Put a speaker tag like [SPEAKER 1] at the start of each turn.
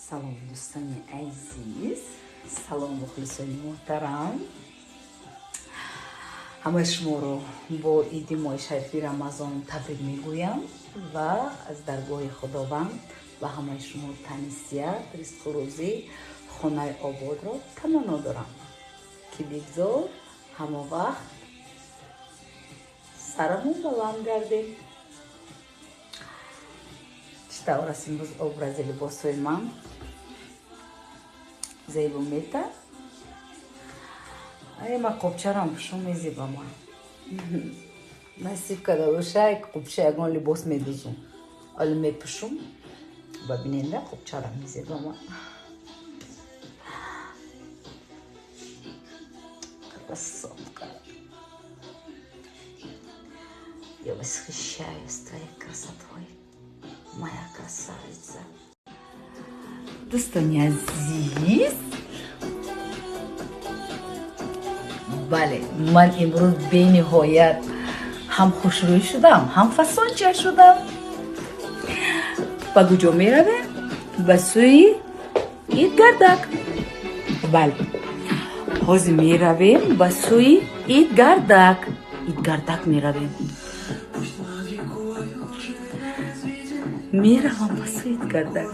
[SPEAKER 1] салом дӯстони азиз, салом мухлисони муҳтарам. Ҳамаи шуморо бо иди моҳи шарифи Рамазон табрик мегӯям ва аз даргоҳи Худованд ба ҳамаи шумо танисият, ризқу рӯзӣ, хонаи ободро таманно дорам ки бигзор ҳама вақт сарамон баланд гардем. Чӣ тавр аст имрӯз образи либосҳои ман? зебо мета? Ма қопчарам пӯшам мезеба ман. Насиб када бошай қопча ягон либос медӯзум. Али мепӯшум ба биненда қопчарам мезеба ман. Красотка. Я восхищаюсь твоей красотой, моя красавица. Дӯстони азиз, бале, ман имрӯз бениҳоят ҳам хушрӯй шудам, ҳам фасонча шудам. Ба куҷо меравем? Ба сӯи Идгардак. Бале, ҳозир меравем ба сӯи Идгардак. Идгардак меравем. Меравам ба сӯи Идгардак.